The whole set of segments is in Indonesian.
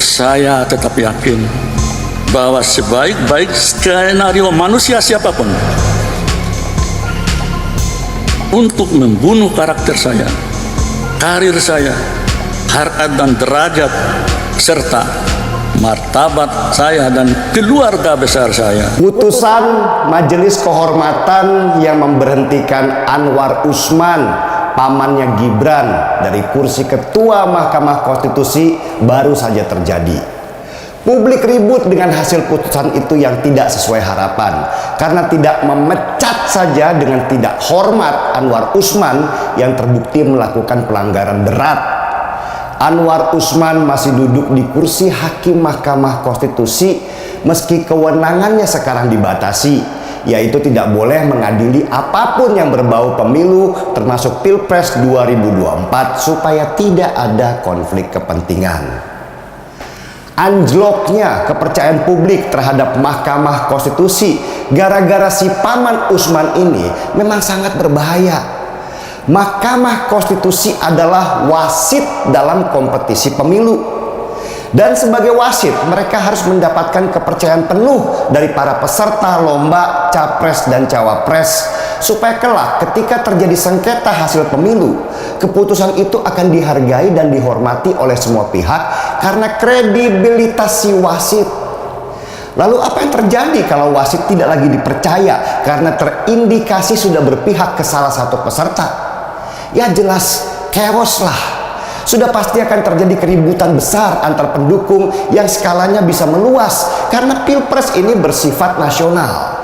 Saya tetap yakin bahwa sebaik-baik skenario manusia siapapun untuk membunuh karakter saya, karir saya, harkat dan derajat, serta martabat saya dan keluarga besar saya. Putusan Majelis Kehormatan yang memberhentikan Anwar Usman, pamannya Gibran, dari kursi Ketua Mahkamah Konstitusi baru saja terjadi. Publik ribut dengan hasil putusan itu yang tidak sesuai harapan, karena tidak memecat saja dengan tidak hormat Anwar Usman yang terbukti melakukan pelanggaran berat. Anwar Usman masih duduk di kursi Hakim Mahkamah Konstitusi meski kewenangannya sekarang dibatasi, yaitu tidak boleh mengadili apapun yang berbau pemilu termasuk Pilpres 2024 supaya tidak ada konflik kepentingan. Anjloknya kepercayaan publik terhadap Mahkamah Konstitusi gara-gara si paman Usman ini memang sangat berbahaya. Mahkamah Konstitusi adalah wasit dalam kompetisi pemilu, dan sebagai wasit mereka harus mendapatkan kepercayaan penuh dari para peserta lomba capres dan cawapres supaya kelak ketika terjadi sengketa hasil pemilu, keputusan itu akan dihargai dan dihormati oleh semua pihak karena kredibilitas si wasit. Lalu apa yang terjadi kalau wasit tidak lagi dipercaya karena terindikasi sudah berpihak ke salah satu peserta? Ya jelas chaos lah. Sudah pasti akan terjadi keributan besar antar pendukung yang skalanya bisa meluas karena Pilpres ini bersifat nasional.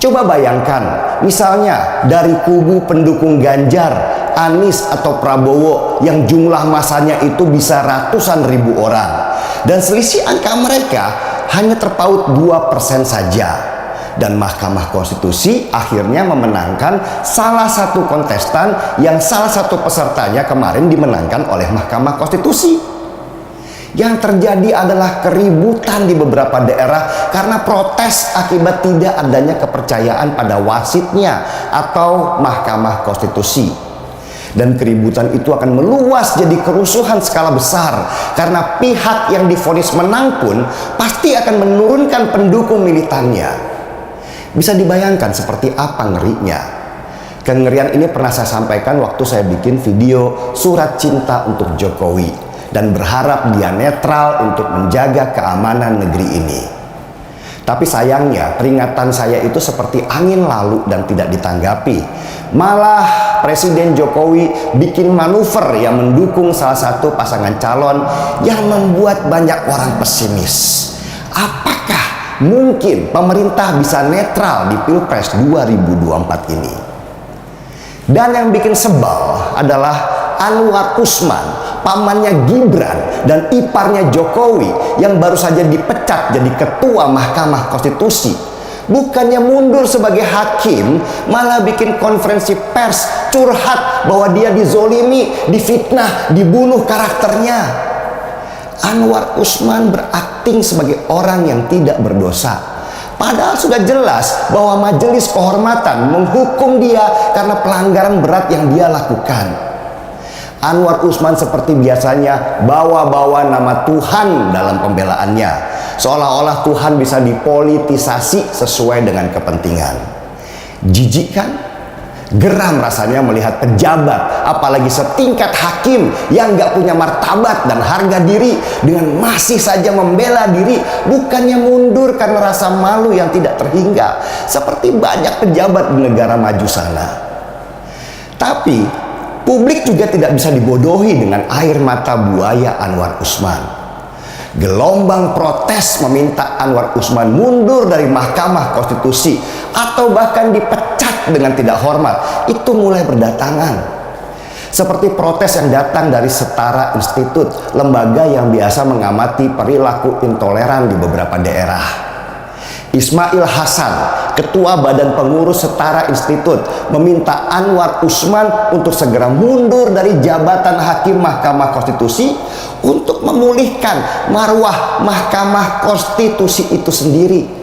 Coba bayangkan, misalnya dari kubu pendukung Ganjar, Anies atau Prabowo yang jumlah masanya itu bisa ratusan ribu orang, dan selisih angka mereka hanya terpaut 2% saja. Dan Mahkamah Konstitusi akhirnya memenangkan salah satu kontestan yang salah satu pesertanya kemarin dimenangkan oleh Mahkamah Konstitusi. Yang terjadi adalah keributan di beberapa daerah karena protes akibat tidak adanya kepercayaan pada wasitnya atau Mahkamah Konstitusi. Dan keributan itu akan meluas jadi kerusuhan skala besar karena pihak yang divonis menang pun pasti akan menurunkan pendukung militannya. Bisa dibayangkan seperti apa ngerinya. Kengerian ini pernah saya sampaikan waktu saya bikin video surat cinta untuk Jokowi dan berharap dia netral untuk menjaga keamanan negeri ini. Tapi sayangnya peringatan saya itu seperti angin lalu dan tidak ditanggapi. Malah Presiden Jokowi bikin manuver yang mendukung salah satu pasangan calon yang membuat banyak orang pesimis. Apakah mungkin pemerintah bisa netral di Pilpres 2024 ini? Dan yang bikin sebel adalah Anwar Usman, pamannya Gibran dan iparnya Jokowi yang baru saja dipecat jadi ketua Mahkamah Konstitusi, bukannya mundur sebagai hakim, malah bikin konferensi pers curhat bahwa dia dizolimi, difitnah, dibunuh karakternya. Anwar Usman berakting sebagai orang yang tidak berdosa, padahal sudah jelas bahwa Majelis Kehormatan menghukum dia karena pelanggaran berat yang dia lakukan. Anwar Usman seperti biasanya bawa-bawa nama Tuhan dalam pembelaannya, seolah-olah Tuhan bisa dipolitisasi sesuai dengan kepentingan. Jijik kan? Geram rasanya melihat pejabat, apalagi setingkat hakim yang gak punya martabat dan harga diri, dengan masih saja membela diri, bukannya mundur karena rasa malu yang tidak terhingga seperti banyak pejabat di negara maju sana. Tapi publik juga tidak bisa dibodohi dengan air mata buaya Anwar Usman. Gelombang protes meminta Anwar Usman mundur dari Mahkamah Konstitusi atau bahkan dipecat dengan tidak hormat itu mulai berdatangan. Seperti protes yang datang dari Setara Institut, lembaga yang biasa mengamati perilaku intoleran di beberapa daerah. Ismail Hasan, Ketua Badan Pengurus Setara Institut, meminta Anwar Usman untuk segera mundur dari jabatan Hakim Mahkamah Konstitusi untuk memulihkan marwah Mahkamah Konstitusi itu sendiri.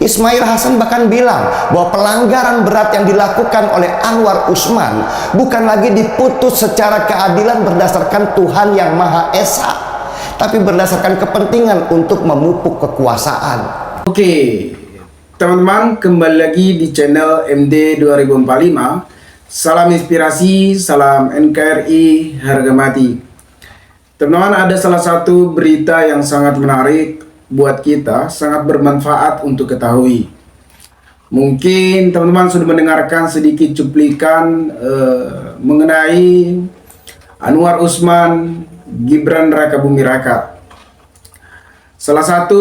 Ismail Hasan bahkan bilang bahwa pelanggaran berat yang dilakukan oleh Anwar Usman bukan lagi diputus secara keadilan berdasarkan Tuhan yang Maha Esa, tapi berdasarkan kepentingan untuk memupuk kekuasaan. Oke, teman-teman, kembali lagi di channel MD 2045. Salam inspirasi, salam NKRI, harga mati. Teman-teman, ada salah satu berita yang sangat menarik buat kita, sangat bermanfaat untuk ketahui. Mungkin teman-teman sudah mendengarkan sedikit cuplikan mengenai Anwar Usman, Gibran Rakabuming Raka. Salah satu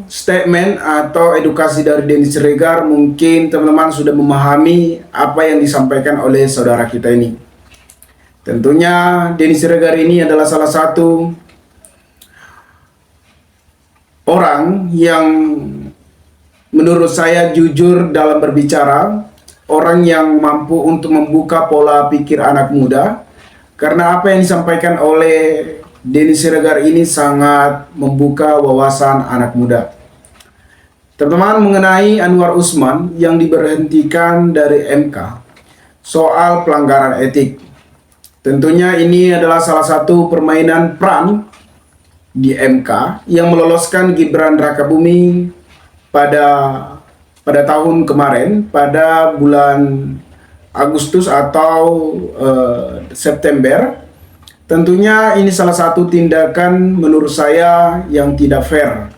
statement atau edukasi dari Denny Siregar, mungkin teman-teman sudah memahami apa yang disampaikan oleh saudara kita ini. Tentunya Denny Siregar ini adalah salah satu orang yang menurut saya jujur dalam berbicara, orang yang mampu untuk membuka pola pikir anak muda, karena apa yang disampaikan oleh Denny Siregar ini sangat membuka wawasan anak muda. Teman-teman, mengenai Anwar Usman yang diberhentikan dari MK soal pelanggaran etik. Tentunya ini adalah salah satu permainan peran di MK yang meloloskan Gibran Rakabuming pada tahun kemarin, pada bulan Agustus atau September. Tentunya ini salah satu tindakan menurut saya yang tidak fair,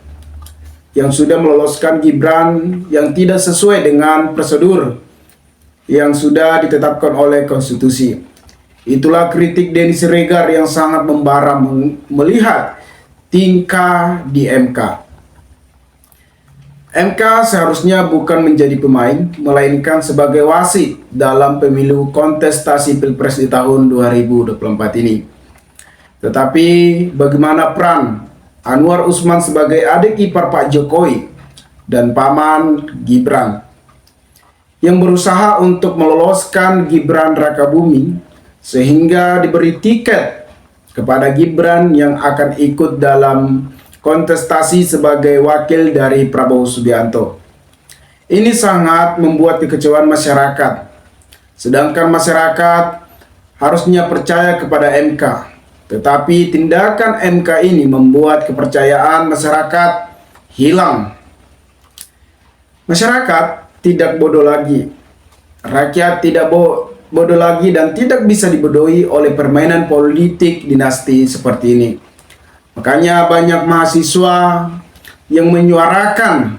yang sudah meloloskan Gibran yang tidak sesuai dengan prosedur yang sudah ditetapkan oleh konstitusi. Itulah kritik Denny Siregar yang sangat membara melihat tingkah di MK. MK seharusnya bukan menjadi pemain, melainkan sebagai wasit dalam pemilu kontestasi Pilpres di tahun 2024 ini. Tetapi bagaimana peran Anwar Usman sebagai adik ipar Pak Jokowi dan paman Gibran yang berusaha untuk meloloskan Gibran Rakabuming sehingga diberi tiket kepada Gibran yang akan ikut dalam kontestasi sebagai wakil dari Prabowo Subianto. Ini sangat membuat kekecewaan masyarakat. Sedangkan masyarakat harusnya percaya kepada MK. Tetapi tindakan MK ini membuat kepercayaan masyarakat hilang. Masyarakat tidak bodoh lagi. Rakyat tidak bodoh lagi dan tidak bisa dibodohi oleh permainan politik dinasti seperti ini. Makanya banyak mahasiswa yang menyuarakan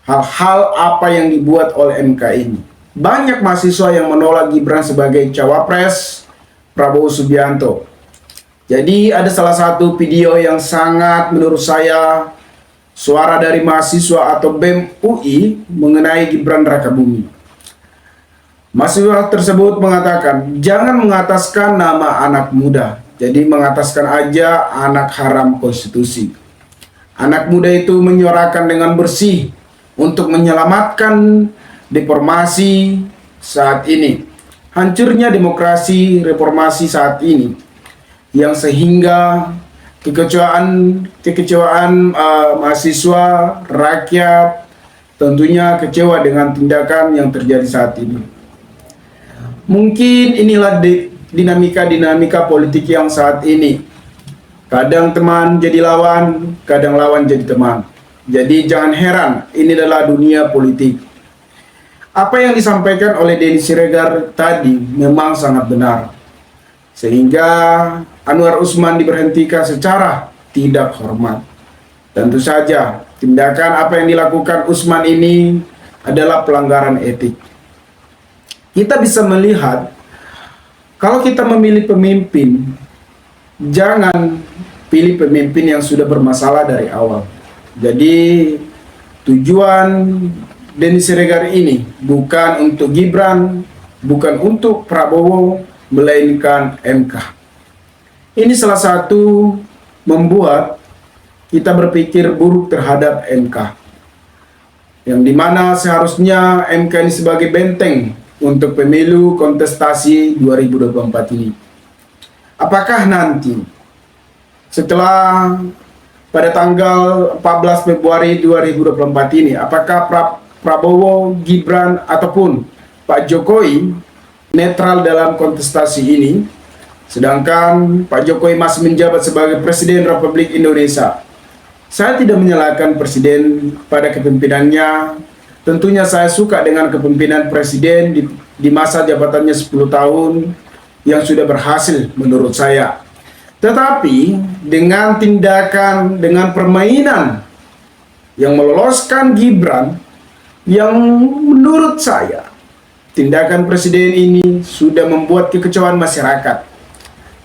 hal-hal apa yang dibuat oleh MK ini. Banyak mahasiswa yang menolak Gibran sebagai cawapres Prabowo Subianto. Jadi ada salah satu video yang sangat menurut saya suara dari mahasiswa atau BEM UI mengenai Gibran Rakabuming. Mahasiswa tersebut mengatakan, jangan mengataskan nama anak muda. Jadi mengataskan aja anak haram konstitusi. Anak muda itu menyuarakan dengan bersih untuk menyelamatkan reformasi saat ini. Hancurnya demokrasi reformasi saat ini. Yang sehingga kekecewaan mahasiswa, rakyat tentunya kecewa dengan tindakan yang terjadi saat ini. Mungkin inilah dinamika politik yang saat ini. Kadang teman jadi lawan, kadang lawan jadi teman. Jadi jangan heran, ini adalah dunia politik. Apa yang disampaikan oleh Denny Siregar tadi memang sangat benar. Sehingga Anwar Usman diberhentikan secara tidak hormat. Tentu saja tindakan apa yang dilakukan Usman ini adalah pelanggaran etik. Kita bisa melihat, kalau kita memilih pemimpin, jangan pilih pemimpin yang sudah bermasalah dari awal. Jadi tujuan Denny Siregar ini bukan untuk Gibran, bukan untuk Prabowo, melainkan MK. Ini salah satu membuat kita berpikir buruk terhadap MK. Yang dimana seharusnya MK ini sebagai benteng untuk pemilu kontestasi 2024 ini. Apakah nanti setelah pada tanggal 14 Februari 2024 ini, apakah Prabowo, Gibran ataupun Pak Jokowi netral dalam kontestasi ini, Sedangkan Pak Jokowi masih menjabat sebagai Presiden Republik Indonesia. Saya tidak menyalahkan Presiden pada kepemimpinannya. Tentunya saya suka dengan kepemimpinan Presiden di masa jabatannya 10 tahun yang sudah berhasil menurut saya. Tetapi dengan tindakan, dengan permainan yang meloloskan Gibran, yang menurut saya tindakan Presiden ini sudah membuat kekecewaan masyarakat.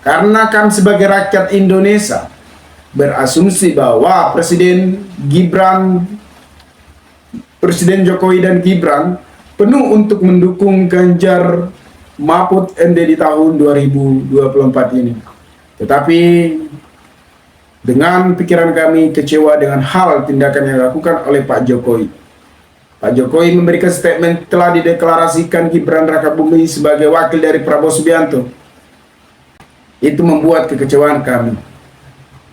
Karena kami sebagai rakyat Indonesia berasumsi bahwa Presiden Jokowi dan Gibran penuh untuk mendukung Ganjar Mahfud MD di tahun 2024 ini. Tetapi dengan pikiran kami kecewa dengan hal tindakan yang dilakukan oleh Pak Jokowi. Pak Jokowi memberikan statement telah dideklarasikan Gibran Rakabuming sebagai wakil dari Prabowo Subianto. Itu membuat kekecewaan kami.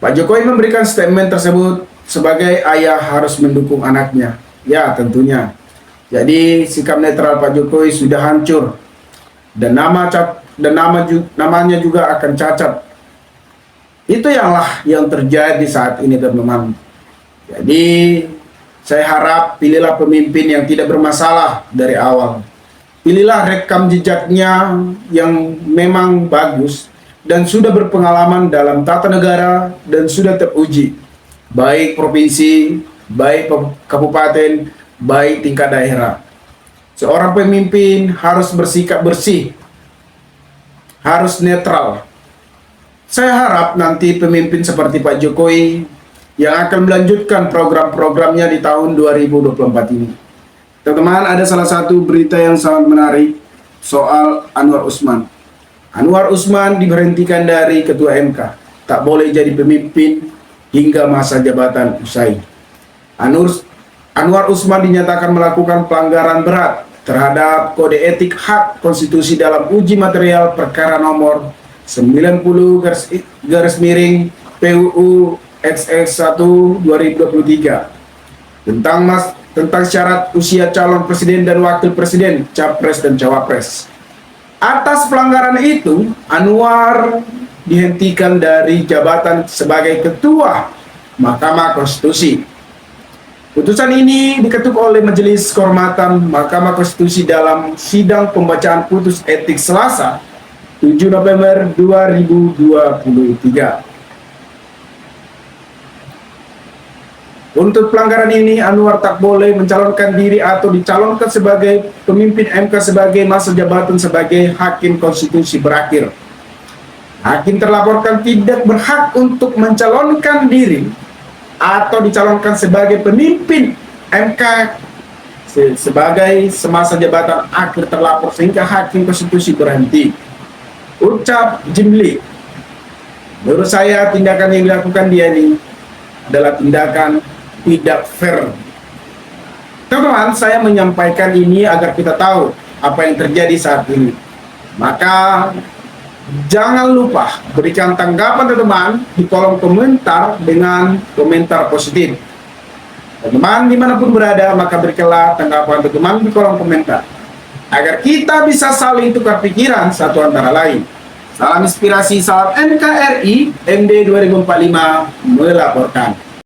Pak Jokowi memberikan statement tersebut sebagai ayah harus mendukung anaknya. Ya, tentunya. Jadi sikap netral Pak Jokowi sudah hancur dan namanya juga akan cacat. Itu yang terjadi saat ini, teman-teman. Jadi saya harap pilihlah pemimpin yang tidak bermasalah dari awal. Pilihlah rekam jejaknya yang memang bagus dan sudah berpengalaman dalam tata negara dan sudah teruji, baik provinsi, baik kabupaten, baik tingkat daerah. Seorang pemimpin harus bersikap bersih, harus netral. Saya harap nanti pemimpin seperti Pak Jokowi yang akan melanjutkan program-programnya di tahun 2024 ini. Teman-teman, ada salah satu berita yang sangat menarik soal Anwar Usman. Anwar Usman diberhentikan dari Ketua MK, tak boleh jadi pemimpin hingga masa jabatan usai. Anwar Usman dinyatakan melakukan pelanggaran berat terhadap kode etik hak konstitusi dalam uji material perkara nomor 90/PUU XX1 2023 tentang syarat usia calon presiden dan wakil presiden, capres dan cawapres. Atas pelanggaran itu, Anwar dihentikan dari jabatan sebagai Ketua Mahkamah Konstitusi. Putusan ini diketuk oleh Majelis Kehormatan Mahkamah Konstitusi dalam sidang pembacaan putus etik Selasa 7 November 2023. Untuk pelanggaran ini, Anwar tak boleh mencalonkan diri atau dicalonkan sebagai pemimpin MK sebagai masa jabatan sebagai hakim konstitusi berakhir. Hakim terlaporkan tidak berhak untuk mencalonkan diri atau dicalonkan sebagai pemimpin MK sebagai semasa jabatan akhir terlapor sehingga hakim konstitusi berhenti. Ucap Jimli. Menurut saya tindakan yang dilakukan dia ini adalah tindakan tidak fair. Teman-teman, saya menyampaikan ini agar kita tahu apa yang terjadi saat ini. Maka jangan lupa berikan tanggapan teman-teman di kolom komentar dengan komentar positif. Teman-teman dimanapun berada, maka berikanlah tanggapan teman-teman di kolom komentar agar kita bisa saling tukar pikiran satu antara lain. Salam inspirasi, salam NKRI, MD 2045 melaporkan.